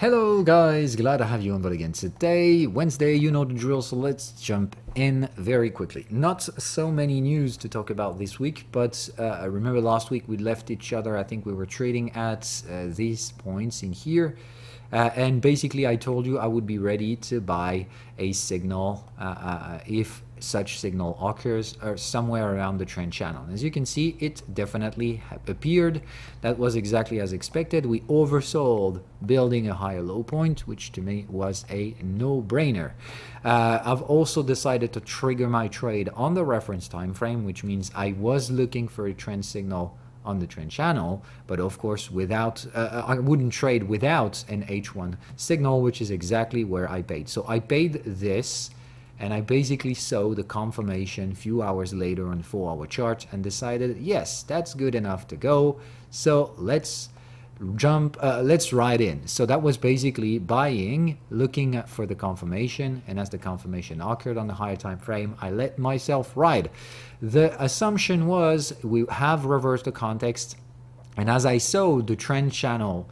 Hello guys, glad to have you on board again today. Wednesday, you know the drill, so let's jump in very quickly. Not so many news to talk about this week, but I remember last week we left each other. I think we were trading at these points in here. And basically I told you I would be ready to buy a signal if such signal occurs somewhere around the trend channel. As you can see, it definitely appeared. That was exactly as expected. We oversold building a higher low point, which to me was a no-brainer. I've also decided to trigger my trade on the reference time frame, which means I was looking for a trend signal on the trend channel, but of course without I wouldn't trade without an H1 signal, which is exactly where I paid. So I paid this and I basically saw the confirmation a few hours later on the 4-hour chart and decided, yes, that's good enough to go. So let's ride in. So that was basically buying, looking for the confirmation, and as the confirmation occurred on the higher time frame, I let myself ride. The assumption was we have reversed the context, and as I saw the trend channel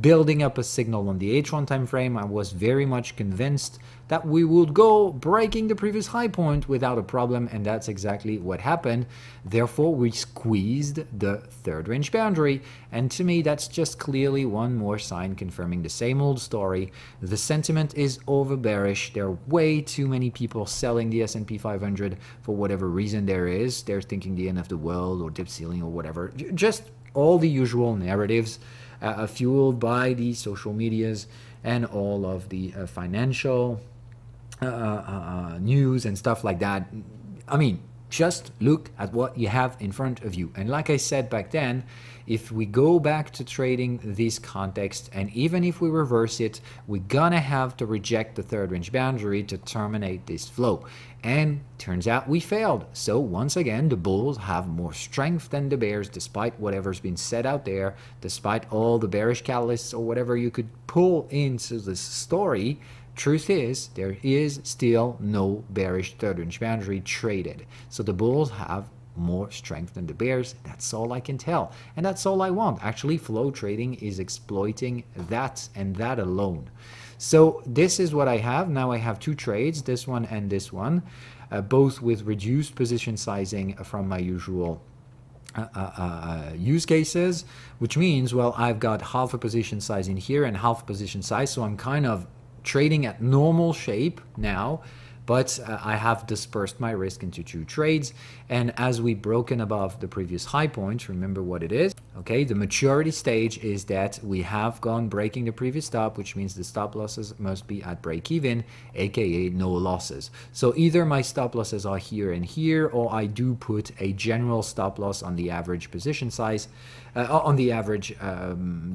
building up a signal on the H1 time frame, I was very much convinced that we would go breaking the previous high point without a problem, and that's exactly what happened. Therefore, we squeezed the third range boundary, and to me that's just clearly one more sign confirming the same old story. The sentiment is over bearish. There are way too many people selling the S&P 500 for whatever reason there is. They're thinking the end of the world or dip ceiling or whatever. Just all the usual narratives fueled by the social medias and all of the financial news and stuff like that. I mean, just look at what you have in front of you. And like I said back then, if we go back to trading this context, and even if we reverse it, we're gonna have to reject the third range boundary to terminate this flow. And turns out we failed. So once again, the bulls have more strength than the bears, despite whatever's been said out there, despite all the bearish catalysts or whatever you could pull into this story. Truth is, there is still no bearish third range boundary traded. So the bulls have more strength than the bears. That's all I can tell. And that's all I want. Actually, flow trading is exploiting that and that alone. So this is what I have. Now I have two trades, this one and this one, both with reduced position sizing from my usual use cases, which means, well, I've got half a position size in here and half a position size. So I'm kind of trading at normal shape now, but I have dispersed my risk into two trades. And as we broken above the previous high point, remember what it is. Okay, the maturity stage is that we have gone breaking the previous stop, which means the stop losses must be at break even, aka no losses. So either my stop losses are here and here, or I do put a general stop loss on the average position size, on the average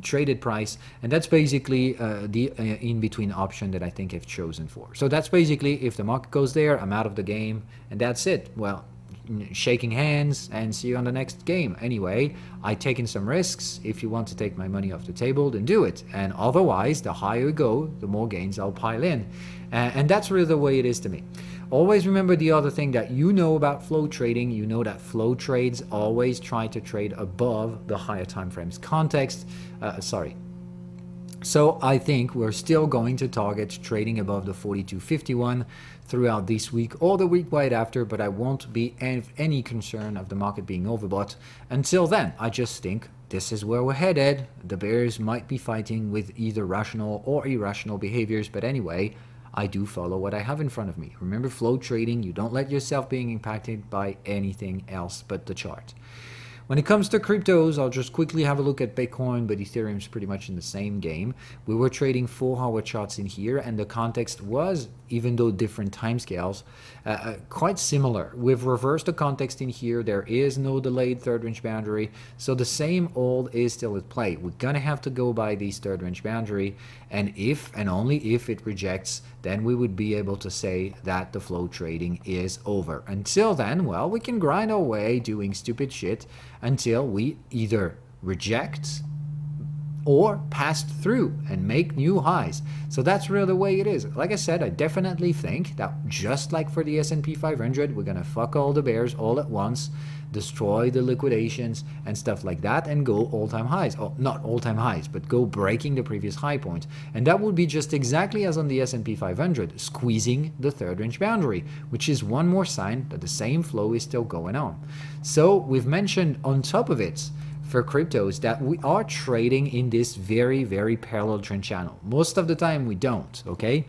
traded price, and that's basically the in-between option that I think I've chosen for. So that's basically, if the market goes there, I'm out of the game, and that's it. Well, shaking hands and see you on the next game. Anyway, I've taken some risks. If you want to take my money off the table, then do it. And otherwise, the higher you go, the more gains I'll pile in. And that's really the way it is to me. Always remember the other thing that you know about flow trading. You know that flow trades always try to trade above the higher time frames context. So I think we're still going to target trading above the 42.51 throughout this week or the week right after, but I won't be any concern of the market being overbought. Until then, I just think this is where we're headed. The bears might be fighting with either rational or irrational behaviors, but anyway, I do follow what I have in front of me. Remember, flow trading, you don't let yourself being impacted by anything else but the chart. When it comes to cryptos, I'll just quickly have a look at Bitcoin, but Ethereum is pretty much in the same game. We were trading 4-hour charts in here, and the context was, even though different timescales, quite similar. We've reversed the context in here. There is no delayed third range boundary, so the same old is still at play. We're gonna have to go by this third range boundary, and if and only if it rejects, then we would be able to say that the flow trading is over. Until then, well, we can grind our way doing stupid shit until we either reject or passed through and make new highs. So that's really the way it is. Like I said, I definitely think that just like for the S&P 500, we're gonna fuck all the bears all at once, destroy the liquidations and stuff like that, and go all-time highs. Oh, not all-time highs, but go breaking the previous high point. And that would be just exactly as on the S&P 500, squeezing the third range boundary, which is one more sign that the same flow is still going on. So we've mentioned on top of it, for cryptos, that we are trading in this very, very parallel trend channel. Most of the time we don't, okay?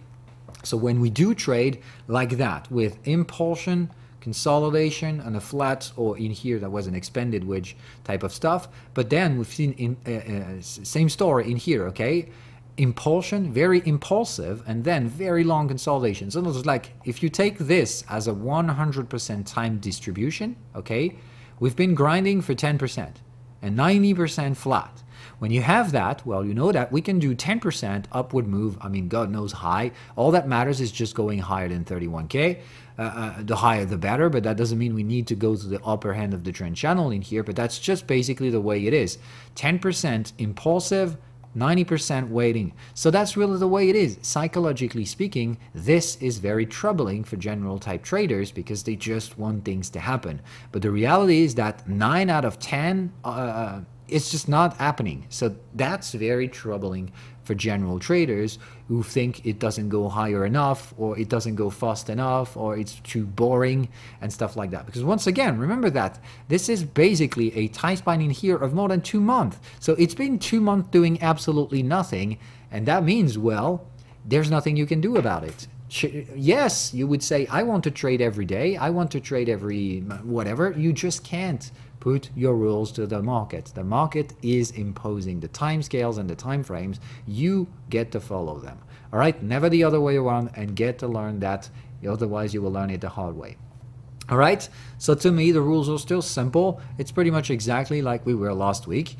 So when we do trade like that, with impulsion, consolidation, and a flat, or in here that was an expanded wedge type of stuff, but then we've seen in same story in here, okay? Impulsion, very impulsive, and then very long consolidation. So it's like, if you take this as a 100% time distribution, okay, we've been grinding for 10%. And 90% flat. When you have that, well, you know that we can do 10% upward move. I mean, God knows high. All that matters is just going higher than 31K. The higher the better, but that doesn't mean we need to go to the upper end of the trend channel in here, but that's just basically the way it is. 10% impulsive, 90% waiting. So that's really the way it is. Psychologically speaking, this is very troubling for general type traders because they just want things to happen. But the reality is that 9 out of 10, it's just not happening. So that's very troubling for general traders who think it doesn't go higher enough, or it doesn't go fast enough, or it's too boring and stuff like that. Because once again, remember that this is basically a time span in here of more than 2 months. So it's been 2 months doing absolutely nothing, and that means, well, there's nothing you can do about it. Yes, you would say, I want to trade every day, I want to trade every whatever. You just can't put your rules to the market. The market is imposing the time scales and the time frames. You get to follow them. All right, never the other way around, and get to learn that. Otherwise, you will learn it the hard way. All right, so to me, the rules are still simple. It's pretty much exactly like we were last week.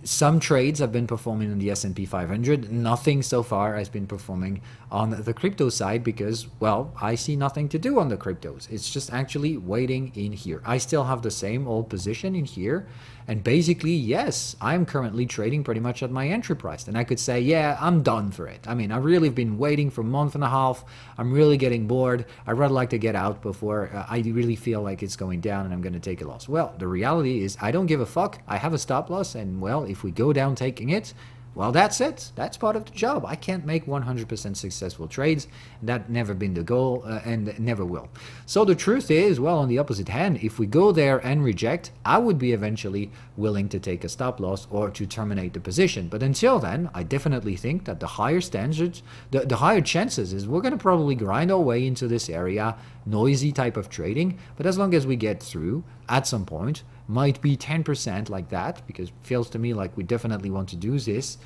Some trades have been performing on the S&P 500. Nothing so far has been performing on the crypto side because, well, I see nothing to do on the cryptos. It's just actually waiting in here. I still have the same old position in here. And basically, yes, I'm currently trading pretty much at my entry price. And I could say, yeah, I'm done for it. I mean, I've really been waiting for a month and a half. I'm really getting bored. I'd rather like to get out before I really feel like it's going down and I'm going to take a loss. Well, the reality is I don't give a fuck. I have a stop loss. And, well, if we go down taking it, well, that's it. That's part of the job. I can't make 100% successful trades. That's never been the goal and never will. So the truth is, well, on the opposite hand, if we go there and reject, I would be eventually willing to take a stop loss or to terminate the position. But until then, I definitely think that the higher standards, the higher chances is we're going to probably grind our way into this area, noisy type of trading. But as long as we get through at some point, might be 10% like that, because it feels to me like we definitely want to do this.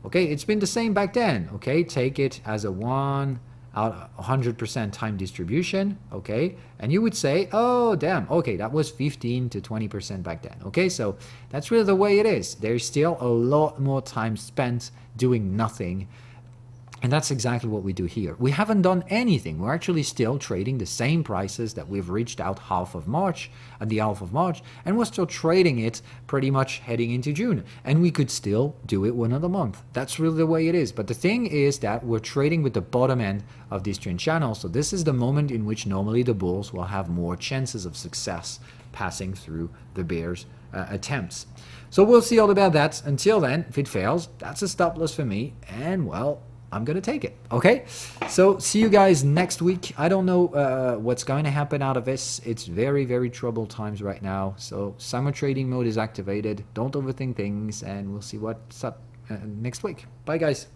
Okay, it's been the same back then. Okay, take it as a 1 out of 100% time distribution. Okay, and you would say, oh damn, okay, that was 15 to 20% back then. Okay, so that's really the way it is. There's still a lot more time spent doing nothing. And that's exactly what we do here. We haven't done anything. We're actually still trading the same prices that we've reached out half of March, at the half of March, and we're still trading it pretty much heading into June. And we could still do it 1 other month. That's really the way it is. But the thing is that we're trading with the bottom end of this trend channel. So this is the moment in which normally the bulls will have more chances of success passing through the bears' attempts. So we'll see all about that. Until then, if it fails, that's a stop loss for me. And, well, I'm going to take it. Okay, so see you guys next week. I don't know what's going to happen out of this. It's very, very troubled times right now. So summer trading mode is activated. Don't overthink things, and we'll see what's up next week. Bye, guys.